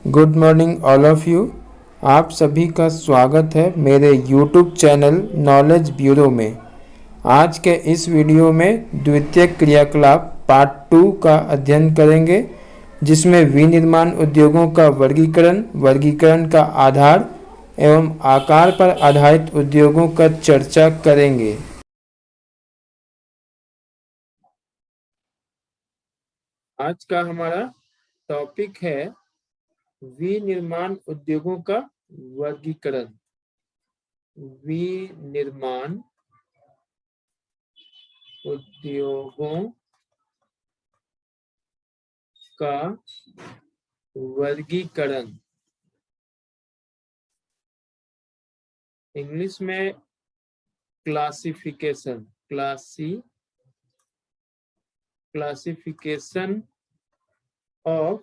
Good morning all of you. आप सभी का स्वागत है मेरे यूट्यूब चैनल नॉलेज ब्यूरो में। आज के इस वीडियो में द्वितीयक क्रियाकलाप पार्ट 2 का अध्ययन करेंगे, जिसमें विनिर्माण उद्योगों का वर्गीकरण का आधार एवं आकार पर आधारित उद्योगों का चर्चा करेंगे। आज का हमारा टॉपिक है विनिर्माण उद्योगों का वर्गीकरण। विनिर्माण उद्योगों का वर्गीकरण, इंग्लिश में क्लासिफिकेशन ऑफ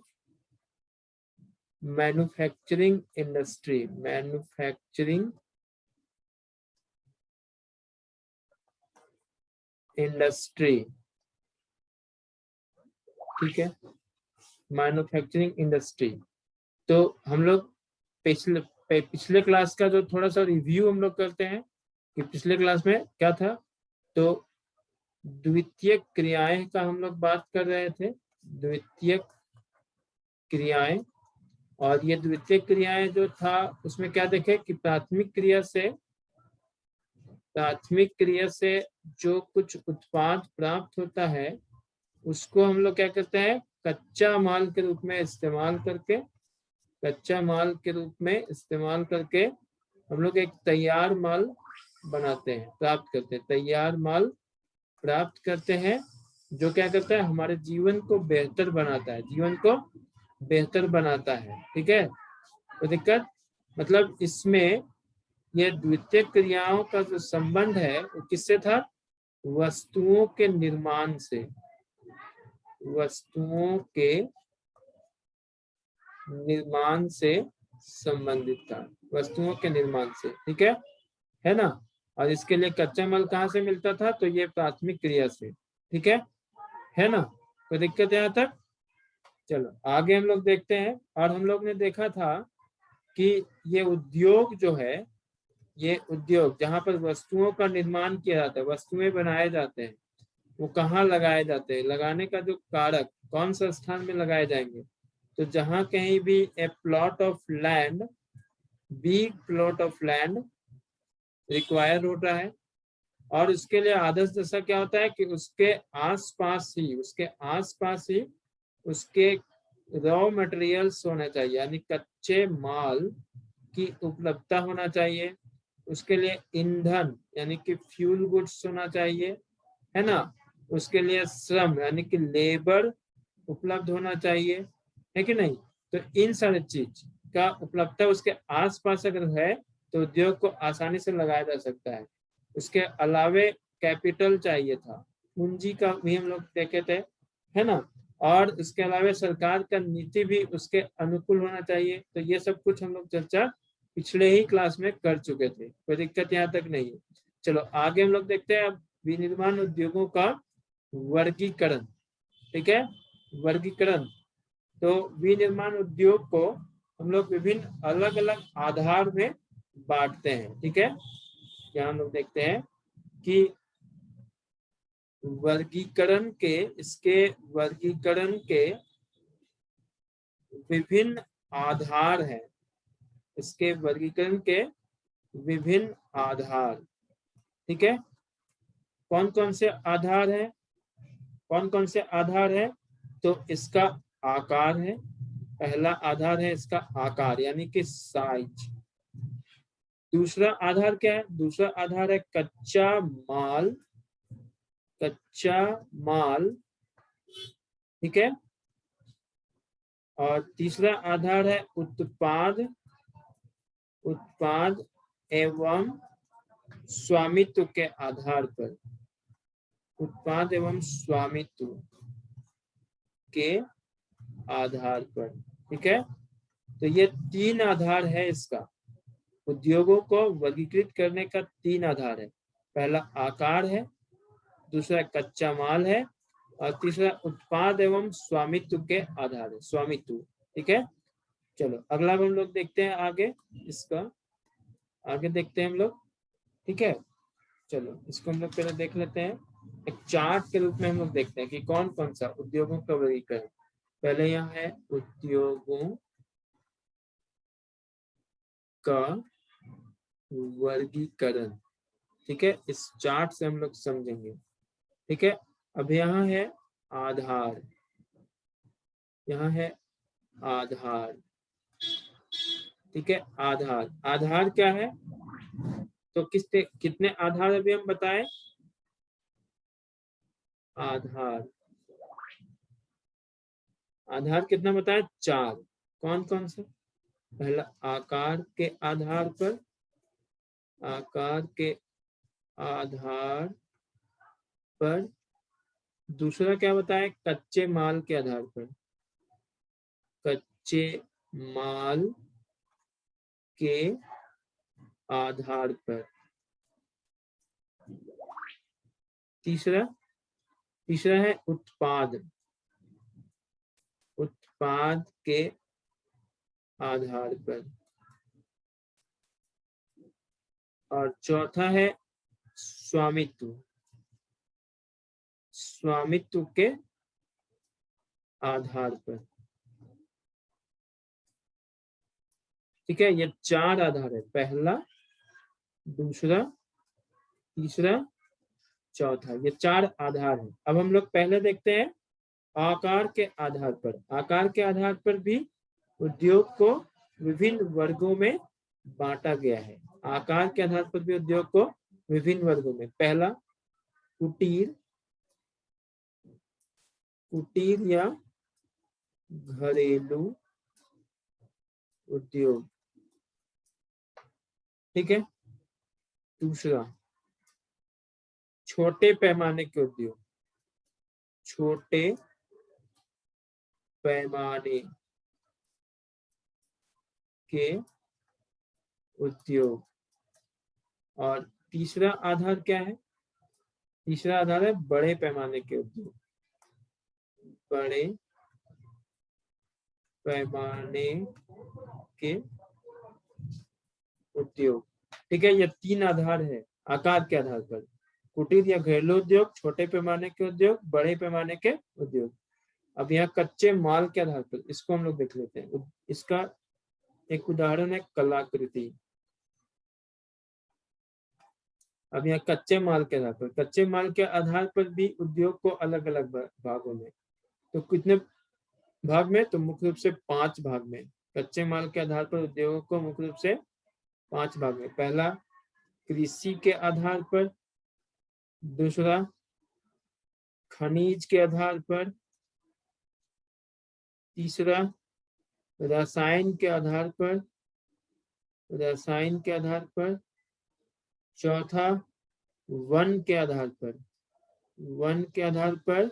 मैन्युफैक्चरिंग इंडस्ट्री। ठीक है, मैन्युफैक्चरिंग इंडस्ट्री। तो हम लोग पिछले क्लास का जो थोड़ा सा रिव्यू हम लोग करते हैं कि पिछले क्लास में क्या था। तो द्वितीयक क्रियाएं का हम लोग बात कर रहे थे, द्वितीयक क्रियाएं। और ये द्वितीयक क्रियाएं जो था उसमें क्या देखे कि प्राथमिक क्रिया से जो कुछ उत्पाद प्राप्त होता है उसको हम लोग क्या करते हैं, कच्चा माल के रूप में इस्तेमाल करके हम लोग एक तैयार माल बनाते हैं, तैयार माल प्राप्त करते हैं, जो क्या करता है, हमारे जीवन को बेहतर बनाता है। ठीक है, तो दिक्कत मतलब इसमें ये द्वितीयक क्रियाओं का जो संबंध है वो किससे था, वस्तुओं के निर्माण से संबंधित था, वस्तुओं के निर्माण से। ठीक है ना। और इसके लिए कच्चा माल कहाँ से मिलता था, तो ये प्राथमिक क्रिया से। ठीक है ना। कोई दिक्कत यहाँ तक। चलो आगे हम लोग देखते हैं। और हम लोग ने देखा था कि ये उद्योग जो है, ये उद्योग जहाँ पर वस्तुओं का निर्माण किया जाता है, वस्तुएं बनाए जाते हैं, वो कहाँ लगाए जाते हैं, लगाने का जो कारक कौन सा स्थान में लगाए जाएंगे, तो जहां कहीं भी big plot of land require होता है। और उसके लिए आदर्श दशा क्या होता है कि उसके आसपास ही उसके रॉ मटेरियल्स होना चाहिए, यानी कच्चे माल की उपलब्धता होना चाहिए। उसके लिए ईंधन यानी कि फ्यूल गुड्स होना चाहिए, है ना। उसके लिए श्रम यानी कि लेबर उपलब्ध होना चाहिए, है कि नहीं। तो इन सारे चीज का उपलब्धता उसके आसपास अगर है तो उद्योग को आसानी से लगाया जा सकता है। उसके अलावे कैपिटल चाहिए था, पूंजी का भी हम लोग देखे थे, है ना। और इसके अलावा सरकार का नीति भी उसके अनुकूल होना चाहिए। तो ये सब कुछ हम लोग चर्चा पिछले ही क्लास में कर चुके थे, कोई दिक्कत यहाँ तक नहीं है। चलो आगे हम लोग देखते हैं अब विनिर्माण उद्योगों का वर्गीकरण। ठीक है, वर्गीकरण। तो विनिर्माण उद्योग को हम लोग विभिन्न अलग अलग आधार में बांटते हैं। ठीक है, यहाँ हम लोग देखते हैं कि वर्गीकरण के विभिन्न आधार हैं। इसके वर्गीकरण के विभिन्न आधार, ठीक है। कौन कौन से आधार है, तो इसका आकार है। पहला आधार है इसका आकार यानी कि साइज। दूसरा आधार क्या है, दूसरा आधार है कच्चा माल। ठीक है। और तीसरा आधार है उत्पाद एवं स्वामित्व के आधार पर, उत्पाद एवं स्वामित्व के आधार पर। ठीक है, तो ये तीन आधार है इसका, उद्योगों को वर्गीकृत करने का तीन आधार है। पहला आकार है, दूसरा कच्चा माल है, और तीसरा उत्पाद एवं स्वामित्व के आधार है, स्वामित्व। ठीक है, चलो अगला हम लोग देखते हैं आगे, इसका आगे देखते हैं हम लोग। ठीक है, चलो इसको हम लोग पहले देख लेते हैं, एक चार्ट के रूप में हम लोग देखते हैं कि कौन कौन सा उद्योगों का वर्गीकरण। पहले यहाँ है उद्योगों का वर्गीकरण। ठीक है, इस चार्ट से हम लोग समझेंगे। ठीक है, अब यहाँ है आधार, यहाँ है आधार। ठीक है, आधार, आधार क्या है, तो कितने आधार अभी हम बताएं। आधार, आधार कितना बताएं, 4। कौन कौन से, पहला आकार के आधार पर, आकार के आधार पर, दूसरा क्या बताएं, कच्चे माल के आधार पर, कच्चे माल के आधार पर। तीसरा, तीसरा है उत्पाद, उत्पाद के आधार पर। और चौथा है स्वामित्व, स्वामित्व के आधार पर। ठीक है, ये 4 आधार है, पहला, दूसरा, तीसरा, चौथा, ये 4 आधार है। अब हम लोग पहले देखते हैं आकार के आधार पर। आकार के आधार पर भी उद्योग को विभिन्न वर्गों में बांटा गया है। आकार के आधार पर भी उद्योग को विभिन्न वर्गों में, पहला कुटीर, कुटीर या घरेलू उद्योग। ठीक है, दूसरा छोटे पैमाने के उद्योग, छोटे पैमाने के उद्योग। और तीसरा आधार क्या है, तीसरा आधार है बड़े पैमाने के उद्योग, बड़े पैमाने के उद्योग। ठीक है, ये 3 आधार है आकार के आधार पर, कुटीर या घरेलू उद्योग, छोटे पैमाने के उद्योग, बड़े पैमाने के उद्योग। अब यहाँ कच्चे माल के आधार पर, इसको हम लोग देख लेते हैं। इसका एक उदाहरण है कलाकृति। अब यहाँ कच्चे माल के आधार पर, कच्चे माल के आधार पर भी उद्योग को अलग अलग भागों में, तो कितने भाग में, तो मुख्य रूप से 5 भाग में। कच्चे माल के आधार पर उद्योगों को मुख्य रूप से 5 भाग में। पहला कृषि के आधार पर, दूसरा खनिज के आधार पर, तीसरा रसायन के आधार पर, रसायन के आधार पर, चौथा वन के आधार पर, वन के आधार पर,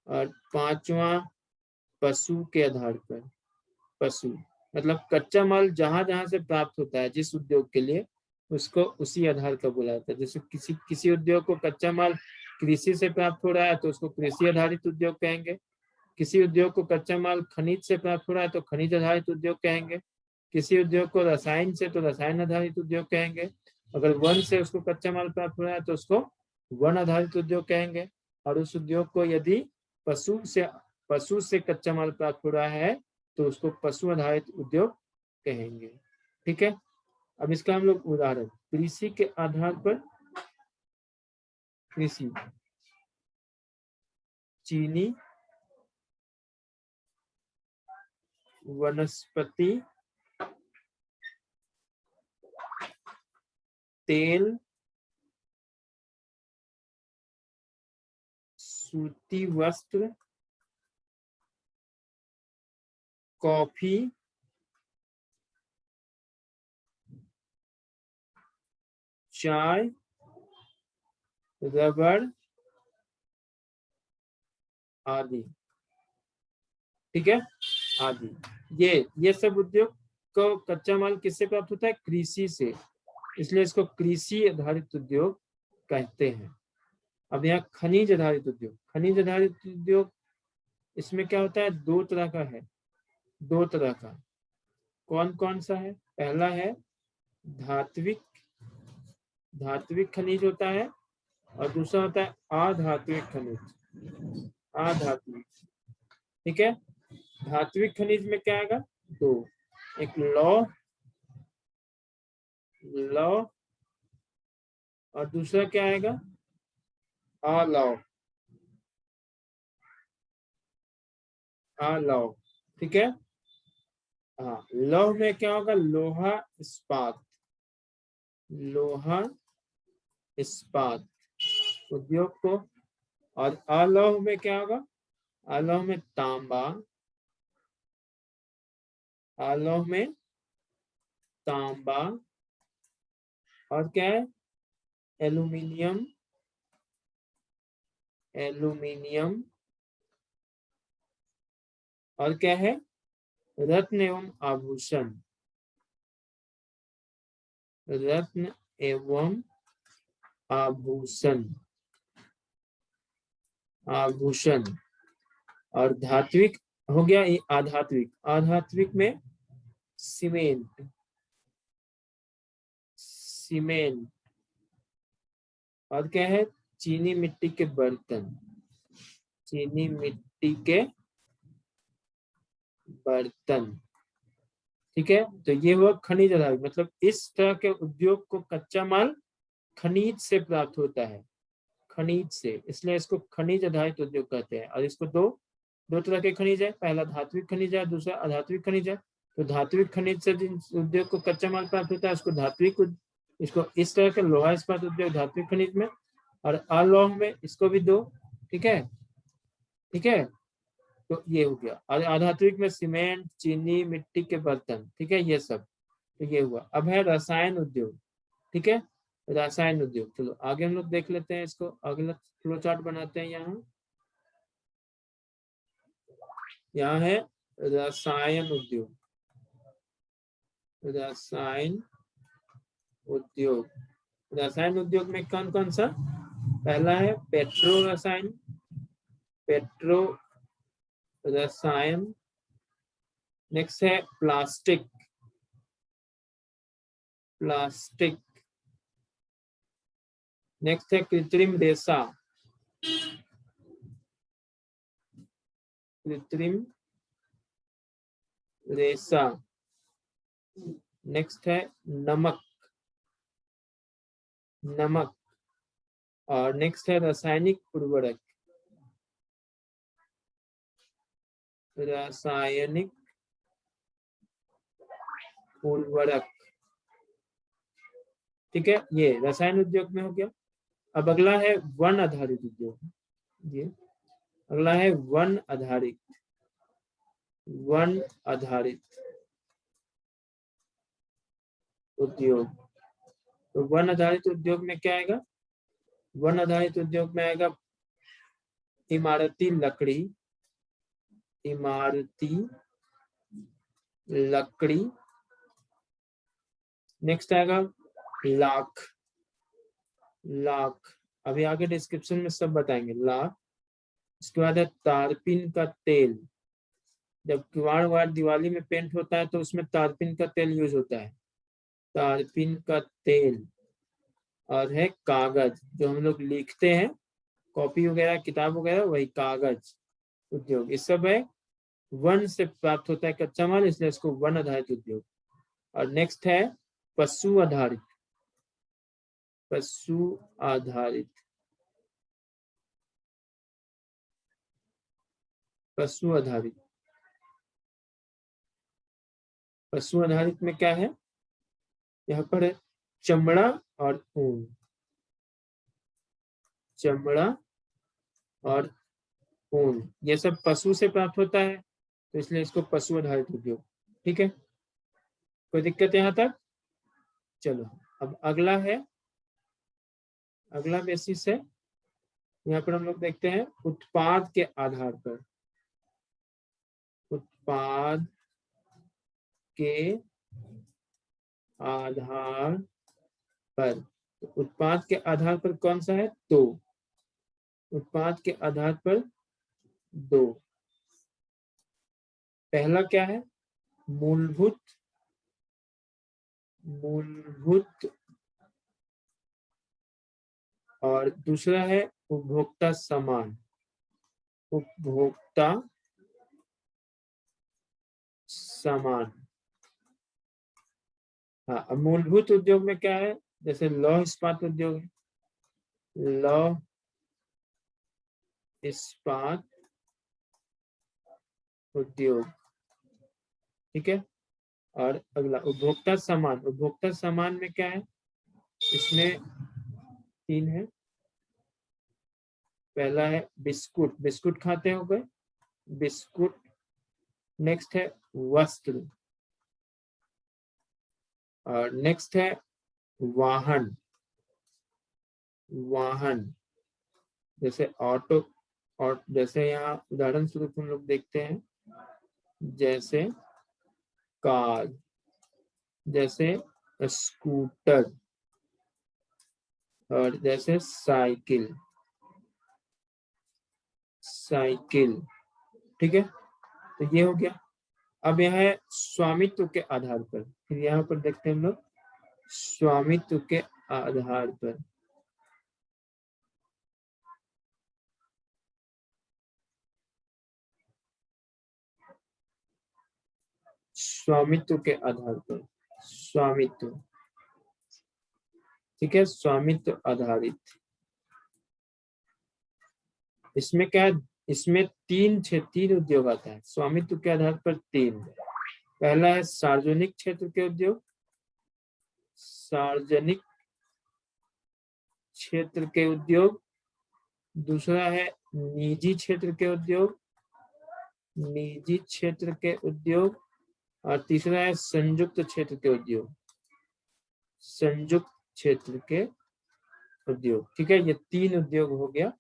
और 5वां पशु के आधार पर। पशु मतलब कच्चा माल जहां जहां से प्राप्त होता है जिस उद्योग के लिए, उसको उसी आधार का बोला जाता है। जैसे किसी उद्योग को कच्चा माल कृषि से प्राप्त हो रहा है तो उसको कृषि आधारित उद्योग कहेंगे। किसी उद्योग को कच्चा माल खनिज से प्राप्त हो रहा है तो खनिज आधारित उद्योग कहेंगे। किसी उद्योग को रसायन से तो रसायन आधारित उद्योग कहेंगे। अगर वन से उसको कच्चा माल प्राप्त हो रहा है तो उसको वन आधारित उद्योग कहेंगे। और उस उद्योग को यदि पशु से कच्चा माल प्राप्त हो रहा है तो उसको पशु आधारित उद्योग कहेंगे। ठीक है, अब इसका हम लोग उदाहरण, कृषि के आधार पर, कृषि, चीनी, वनस्पति तेल, सूती वस्त्र, कॉफी, चाय, रबड़ आदि। ठीक है, आदि। ये सब उद्योग को कच्चा माल किससे प्राप्त होता है, कृषि से, इसलिए इसको कृषि आधारित उद्योग कहते हैं। अब यहाँ खनिज आधारित उद्योग, खनिज आधारित उद्योग इसमें क्या होता है, 2 तरह का है, 2 तरह का। कौन कौन सा है? पहला है धात्विक, धात्विक खनिज होता है, और दूसरा होता है अधात्विक खनिज, अधात्विक। ठीक है, धात्विक खनिज में क्या आएगा? दो, एक लौह, लौह, और दूसरा क्या आएगा? अलौह, अलौह। ठीक है, हाँ, लौह में क्या होगा? लोहा इस्पात, लोहा इस्पात उद्योग को। और अलौह में क्या होगा? अलौह में तांबा, अलौह में तांबा, और क्या है? एल्यूमिनियम, एल्यूमिनियम, और क्या है? रत्न एवं आभूषण, रत्न एवं आभूषण, आभूषण। और धात्विक हो गया ये आधात्विक, आधात्विक में सीमेंट, सीमेंट, और क्या है? चीनी मिट्टी के बर्तन, चीनी मिट्टी के बर्तन। ठीक है, तो ये हुआ खनिज आधारित, मतलब इस तरह के उद्योग को कच्चा माल खनिज से प्राप्त होता है, खनिज से, इसलिए इसको खनिज आधारित उद्योग कहते हैं। और इसको दो तरह के खनिज है, पहला धात्विक खनिज है, दूसरा अधात्विक खनिज है। तो धात्विक खनिज से जिन उद्योग को कच्चा माल प्राप्त होता है उसको धात्विक, इसको इस तरह के लोहा इस्पात उद्योग धात्विक खनिज में, और अलौह में इसको भी दो। ठीक है, ठीक है, तो ये हो गया। और अधात्विक में सीमेंट, चीनी, मिट्टी के बर्तन। ठीक है, ये सब, तो ये हुआ। अब है रसायन उद्योग। ठीक है, रसायन उद्योग, चलो आगे हम लोग देख लेते हैं इसको, अगला फ्लो चार्ट बनाते हैं। यहाँ है रसायन उद्योग, रसायन उद्योग। रसायन उद्योग में कौन कौन सा? पहला है पेट्रो रसायन, पेट्रो रसायन। नेक्स्ट है प्लास्टिक, प्लास्टिक। नेक्स्ट है कृत्रिम रेशा, कृत्रिम रेशा। नेक्स्ट है नमक, नमक। और नेक्स्ट है रासायनिक उर्वरक, रासायनिक उर्वरक। ठीक है, ये रसायन उद्योग में हो गया। अब अगला है वन आधारित उद्योग, ये अगला है वन आधारित, वन आधारित उद्योग। तो वन आधारित उद्योग में क्या आएगा? वन आधारित उद्योग में आएगा इमारती लकड़ी, इमारती लकड़ी। नेक्स्ट आएगा लाख, लाख, अभी आगे डिस्क्रिप्शन में सब बताएंगे, लाख। इसके बाद है तारपीन का तेल, जब किवाड़ वाड़ दिवाली में पेंट होता है तो उसमें तारपीन का तेल यूज होता है, तारपीन का तेल। और है कागज, जो हम लोग लिखते हैं, कॉपी वगैरह, किताब वगैरह, वही कागज उद्योग। इस सब है वन से प्राप्त होता है कच्चा माल, इसलिए इसको वन आधारित उद्योग। और नेक्स्ट है पशु आधारित, पशु आधारित, पशु आधारित। पशु आधारित में क्या है? यहाँ पर है चमड़ा और ऊन, चमड़ा और ऊन, ये सब पशु से प्राप्त होता है, तो इसलिए इसको पशु आधारित उद्योग। ठीक है, कोई दिक्कत यहाँ तक? चलो, अब अगला है, अगला बेसिस है, यहाँ पर हम लोग देखते हैं उत्पाद के आधार पर, उत्पाद के आधार पर। तो उत्पाद के आधार पर कौन सा है? दो, उत्पाद के आधार पर दो। पहला क्या है? मूलभूत मूलभूत और दूसरा है उपभोक्ता सामान, उपभोक्ता सामान। हाँ, अब मूलभूत उद्योग में क्या है, जैसे लौह इस्पात उद्योग, लौह इस्पात उद्योग, ठीक है। और अगला उपभोक्ता सामान, उपभोक्ता सामान में क्या है, इसमें 3 है। पहला है बिस्कुट, बिस्कुट खाते हो गए, बिस्कुट। नेक्स्ट है वस्त्र, और नेक्स्ट है वाहन, वाहन जैसे ऑटो, और जैसे यहाँ उदाहरण स्वरूप हम लोग देखते हैं, जैसे कार, जैसे स्कूटर, और जैसे साइकिल, साइकिल, ठीक है। तो ये हो गया। अब यह है स्वामित्व के आधार पर, फिर यहाँ पर देखते हैं हम लोग स्वामित्व के आधार पर। स्वामित्व के आधार पर, स्वामित्व, ठीक है, स्वामित्व आधारित। इसमें क्या है, इसमें 3 उद्योग आता है स्वामित्व के आधार पर, 3। पहला है सार्वजनिक क्षेत्र के उद्योग, सार्वजनिक क्षेत्र के उद्योग। दूसरा है निजी क्षेत्र के उद्योग, निजी क्षेत्र के उद्योग। और तीसरा है संयुक्त क्षेत्र के उद्योग, संयुक्त क्षेत्र के उद्योग, ठीक है। ये 3 उद्योग हो गया,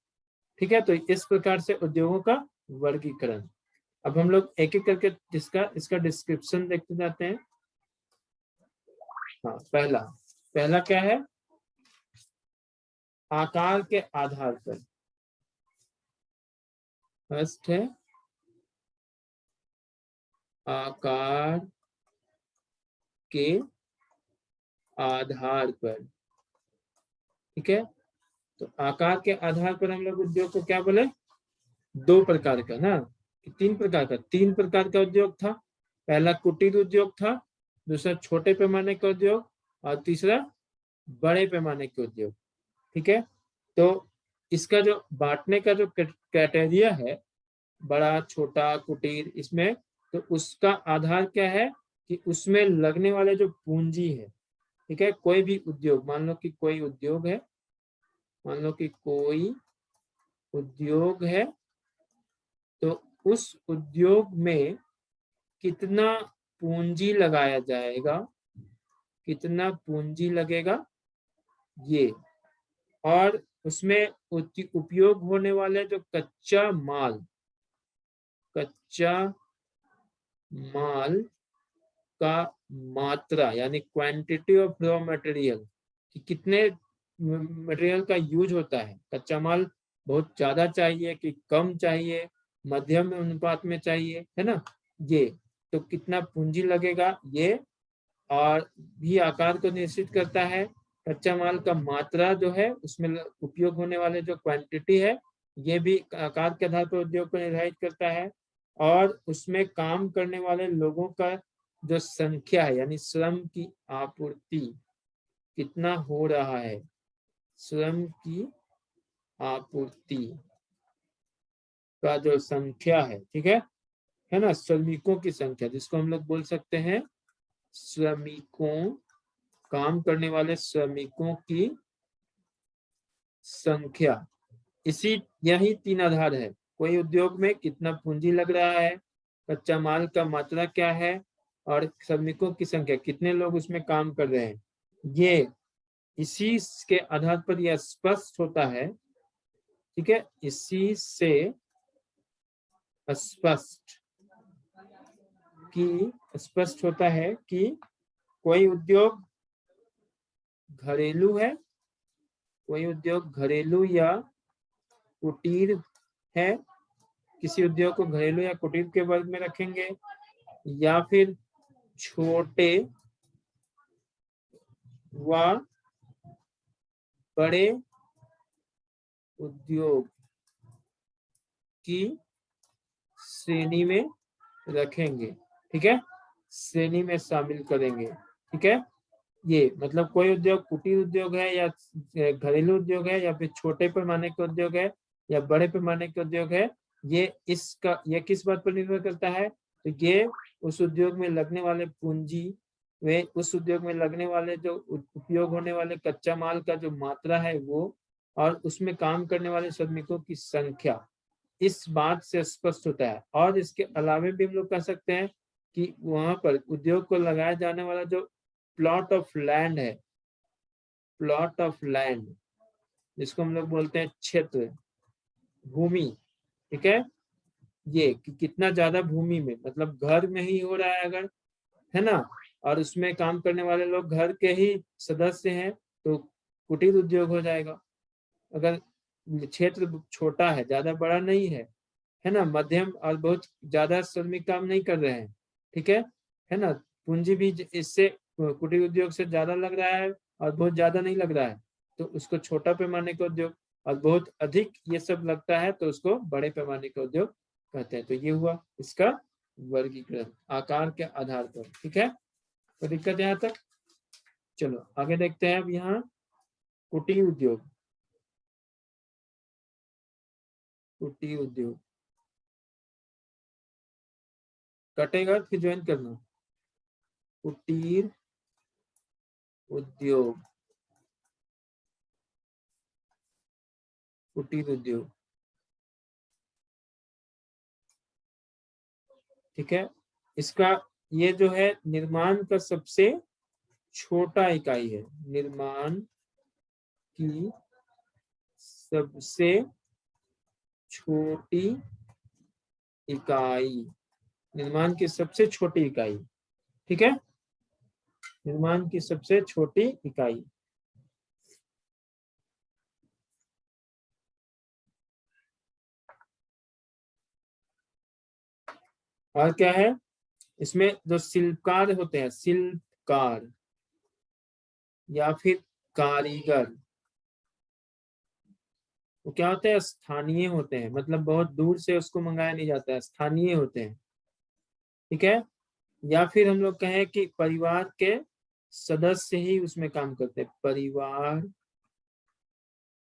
ठीक है। तो इस प्रकार से उद्योगों का वर्गीकरण। अब हम लोग एक एक करके इसका डिस्क्रिप्शन देखते जाते हैं। हाँ, पहला पहला क्या है, आकार के आधार पर। फर्स्ट है आकार के आधार पर, ठीक है। तो आकार के आधार पर हम लोग उद्योग को क्या बोले, 2 प्रकार का ना, 3 प्रकार का, 3 प्रकार का उद्योग था। पहला कुटीर उद्योग था, दूसरा छोटे पैमाने का उद्योग, और तीसरा बड़े पैमाने के उद्योग, ठीक है। तो इसका जो बांटने का जो क्राइटेरिया है, बड़ा छोटा कुटीर, इसमें तो उसका आधार क्या है कि उसमें लगने वाले जो पूंजी है, ठीक है। कोई भी उद्योग, मान लो कि कोई उद्योग है, मान लो कि कोई उद्योग है, तो उस उद्योग में कितना पूंजी लगाया जाएगा, कितना पूंजी लगेगा ये, और उसमें उपयोग होने वाले जो कच्चा माल, कच्चा माल का मात्रा, यानी क्वांटिटी ऑफ रॉ मटेरियल, कि कितने मटेरियल का यूज होता है, कच्चा माल बहुत ज्यादा चाहिए कि कम चाहिए, मध्यम अनुपात में चाहिए, है ना, ये। तो कितना पूंजी लगेगा ये, और भी आकार को निश्चित करता है। कच्चा माल का मात्रा जो है, उसमें उपयोग होने वाले जो क्वांटिटी है, ये भी आकार के आधार पर उद्योग को निर्धारित करता है। और उसमें काम करने वाले लोगों का जो संख्या है, यानी श्रम की आपूर्ति कितना हो रहा है, श्रम की आपूर्ति का जो संख्या है, ठीक है ना, श्रमिकों की संख्या, जिसको हम लोग बोल सकते हैं श्रमिकों, काम करने वाले श्रमिकों की संख्या। यही 3 आधार है, कोई उद्योग में कितना पूंजी लग रहा है, कच्चा माल का मात्रा क्या है, और श्रमिकों की संख्या, कितने लोग उसमें काम कर रहे हैं। ये इसी के आधार पर यह स्पष्ट होता है, ठीक है, इसी से स्पष्ट होता है कि कोई उद्योग घरेलू है, कोई उद्योग घरेलू या कुटीर है, किसी उद्योग को घरेलू या कुटीर के वर्ग में रखेंगे, या फिर छोटे व बड़े उद्योग की श्रेणी में रखेंगे। ठीक है, श्रेणी में शामिल करेंगे। ठीक है, ये मतलब कोई उद्योग कुटीर उद्योग है या घरेलू उद्योग है या फिर छोटे पैमाने के उद्योग है या बड़े पैमाने के उद्योग है, ये किस बात पर निर्भर करता है? तो ये उस उद्योग में लगने वाले पूंजी, वे उस उद्योग में लगने वाले जो उपयोग होने वाले कच्चा माल का जो मात्रा है वो, और उसमें काम करने वाले श्रमिकों की संख्या, इस बात से स्पष्ट होता है। और इसके अलावा भी हम लोग कह सकते हैं कि वहां पर उद्योग को लगाया जाने वाला जो प्लॉट ऑफ लैंड है, प्लॉट ऑफ लैंड जिसको हम लोग बोलते हैं क्षेत्र, भूमि। ठीक है, ये कि कितना ज्यादा भूमि में, मतलब घर में ही हो रहा है अगर, है ना, और उसमें काम करने वाले लोग घर के ही सदस्य हैं तो कुटीर उद्योग हो जाएगा। अगर क्षेत्र छोटा है, ज्यादा बड़ा नहीं है ना, मध्यम और बहुत ज्यादा श्रमिक काम नहीं कर रहे हैं, ठीक है ना, पूंजी भी इससे कुटीर उद्योग से ज्यादा लग रहा है और बहुत ज्यादा नहीं लग रहा है, तो उसको छोटा पैमाने का उद्योग, और बहुत अधिक ये सब लगता है तो उसको बड़े पैमाने का उद्योग कहते हैं। तो ये हुआ इसका वर्गीकरण आकार के आधार पर। ठीक है, तो दिक्कत यहाँ तक। चलो आगे देखते हैं। अब यहाँ कुटीर उद्योग, कुटीर उद्योग कटेगा फिर ज्वाइन करना। कुटीर उद्योग, कुटीर उद्योग, ठीक है, इसका ये जो है निर्माण का सबसे छोटा इकाई है, निर्माण की सबसे छोटी इकाई, निर्माण की सबसे छोटी इकाई। ठीक है, निर्माण की सबसे छोटी इकाई। और क्या है इसमें, जो शिल्पकार होते हैं, शिल्पकार या फिर कारीगर, वो क्या होते हैं, स्थानीय होते हैं, मतलब बहुत दूर से उसको मंगाया नहीं जाता है, स्थानीय होते हैं। ठीक है, या फिर हम लोग कहें कि परिवार के सदस्य ही उसमें काम करते हैं, परिवार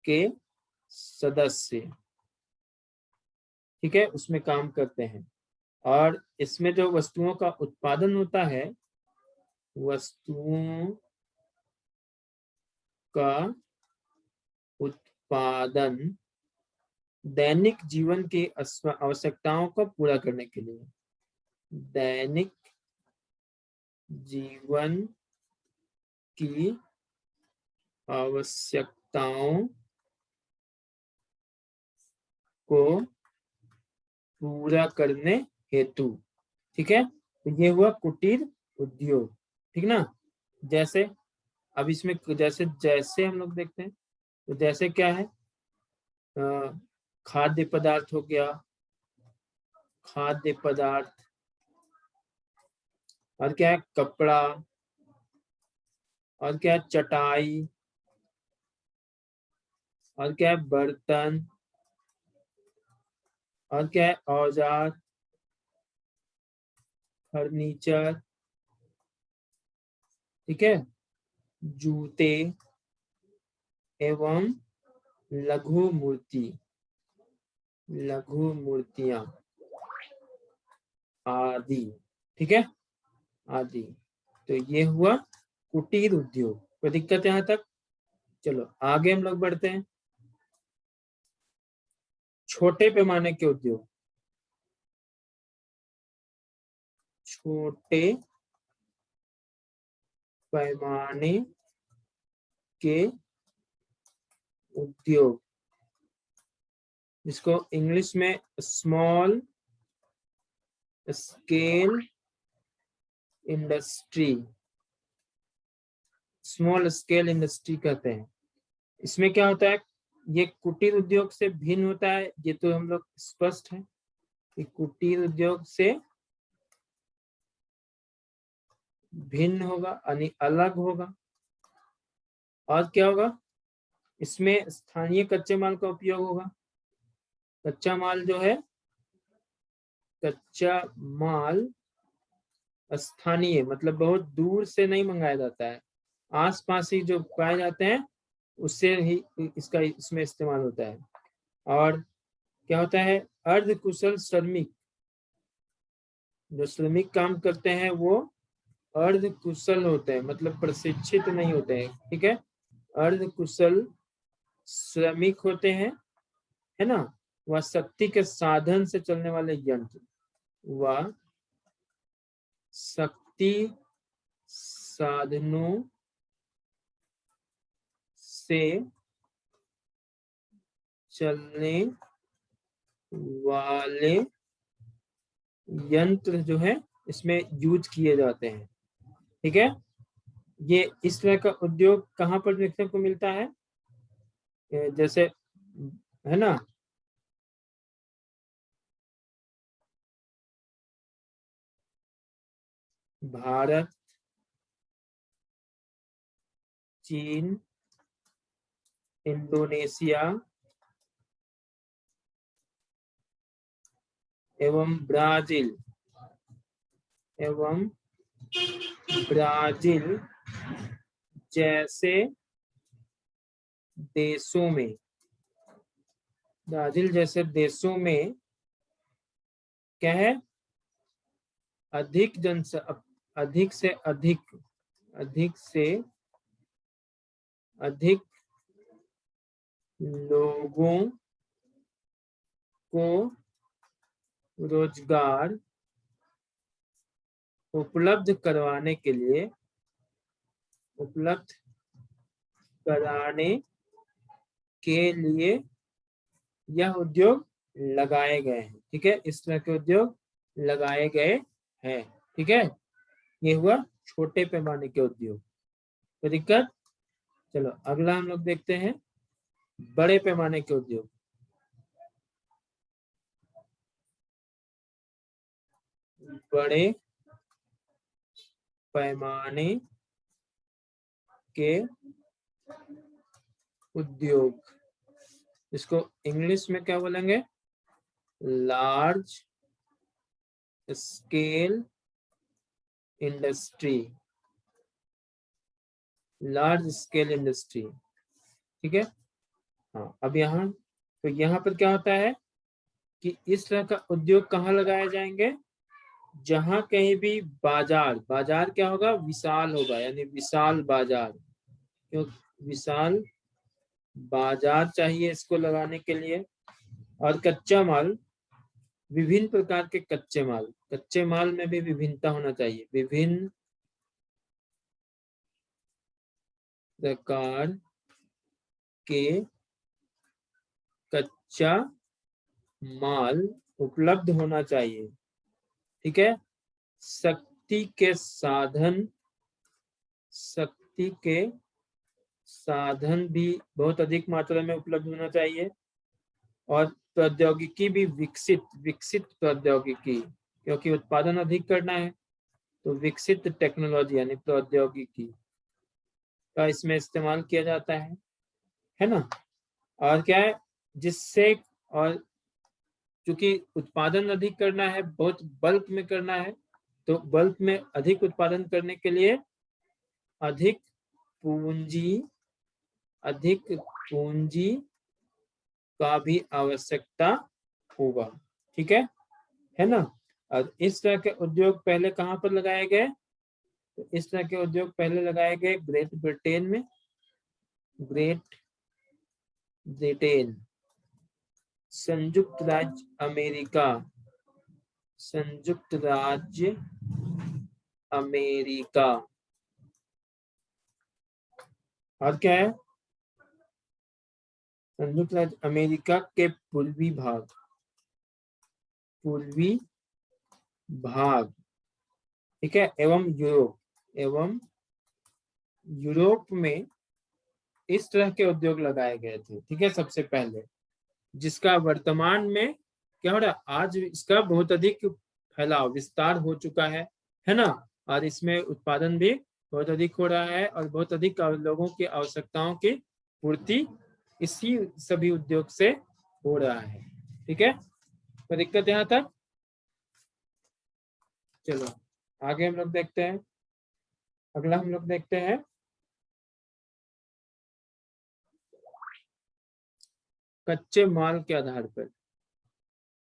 के सदस्य, ठीक है, उसमें काम करते हैं। और इसमें जो वस्तुओं का उत्पादन होता है, वस्तुओं का उत्पादन दैनिक जीवन की आवश्यकताओं को पूरा करने के लिए, दैनिक जीवन की आवश्यकताओं को पूरा करने हेतु। ठीक है, तो ये हुआ कुटीर उद्योग। ठीक ना, जैसे अब इसमें जैसे जैसे हम लोग देखते हैं, तो जैसे क्या है, खाद्य पदार्थ हो गया, खाद्य पदार्थ, और क्या है, कपड़ा, और क्या है, चटाई, और क्या है, बर्तन, और क्या है, औजार, फर्नीचर, ठीक है, जूते एवं लघु मूर्ति, लघु मूर्तियां आदि। ठीक है, आदि। तो ये हुआ कुटीर उद्योग। कोई दिक्कत यहाँ तक? चलो आगे हम लोग बढ़ते हैं। छोटे पैमाने के उद्योग, छोटे पैमाने के उद्योग, जिसको इंग्लिश में small scale industry, small scale industry कहते हैं। इसमें क्या होता है, ये कुटीर उद्योग से भिन्न होता है, ये तो हम लोग स्पष्ट है कि कुटीर उद्योग से भिन्न होगा, यानी अलग होगा। और क्या होगा, इसमें स्थानीय कच्चे माल का उपयोग होगा। कच्चा माल जो है, कच्चा माल स्थानीय मतलब बहुत दूर से नहीं मंगाया जाता है, आसपास ही जो पाए जाते हैं उससे ही इसका इसमें इस्तेमाल होता है। और क्या होता है, अर्ध कुशल श्रमिक, जो श्रमिक काम करते हैं वो अर्ध कुशल होते हैं, मतलब प्रशिक्षित नहीं होते हैं, ठीक है। अर्ध कुशल श्रमिक होते हैं, है ना। वह शक्ति के साधन से चलने वाले यंत्र, वह शक्ति साधनों से चलने वाले यंत्र जो है इसमें यूज किए जाते हैं, ठीक है। ये इस तरह का उद्योग कहाँ पर देखने को मिलता है, जैसे, है ना, भारत, चीन, इंडोनेशिया एवं ब्राजील जैसे देशों में, ब्राजील जैसे देशों में क्या है, अधिक अधिक से अधिक लोगों को रोजगार उपलब्ध कराने के लिए यह उद्योग लगाए गए हैं, ठीक है। इस तरह के उद्योग लगाए गए हैं, ठीक है। ये हुआ छोटे पैमाने के उद्योग, तो दिक्कत। चलो अगला हम लोग देखते हैं बड़े पैमाने के उद्योग। बड़े पैमाने के उद्योग, इसको इंग्लिश में क्या बोलेंगे, large scale industry, large scale industry, ठीक है। हाँ, अब यहाँ तो यहाँ पर क्या होता है कि इस तरह का उद्योग कहाँ लगाए जाएंगे, जहां कहीं भी बाजार क्या होगा, विशाल होगा, यानी विशाल बाजार, क्यों विशाल बाजार चाहिए इसको लगाने के लिए। और कच्चा माल, विभिन्न प्रकार के कच्चे माल में भी विभिन्नता होना चाहिए, विभिन्न प्रकार के कच्चा माल उपलब्ध होना चाहिए, ठीक है। शक्ति के साधन भी बहुत अधिक मात्रा में उपलब्ध होना चाहिए। और प्रौद्योगिकी भी विकसित प्रौद्योगिकी, क्योंकि उत्पादन अधिक करना है तो विकसित टेक्नोलॉजी यानी प्रौद्योगिकी का इसमें इस्तेमाल किया जाता है ना। और क्या है, जिससे, और चूंकि उत्पादन अधिक करना है, बहुत बल्क में करना है, तो बल्क में अधिक उत्पादन करने के लिए अधिक पूंजी का भी आवश्यकता होगा, ठीक है ना। और इस तरह के उद्योग पहले कहाँ पर लगाए गए, तो इस तरह के उद्योग पहले लगाए गए ग्रेट ब्रिटेन, संयुक्त राज्य अमेरिका। और क्या है, संयुक्त राज्य अमेरिका के पूर्वी भाग, ठीक है, एवं यूरोप में इस तरह के उद्योग लगाए गए थे, ठीक है, सबसे पहले, जिसका वर्तमान में क्या हो रहा है, आज इसका बहुत अधिक फैलाव विस्तार हो चुका है ना। और इसमें उत्पादन भी बहुत अधिक हो रहा है और बहुत अधिक लोगों की आवश्यकताओं की पूर्ति इसी सभी उद्योग से हो रहा है। ठीक है, तो दिक्कत यहाँ तक। चलो आगे हम लोग देखते हैं, अगला हम लोग देखते हैं कच्चे माल के आधार पर।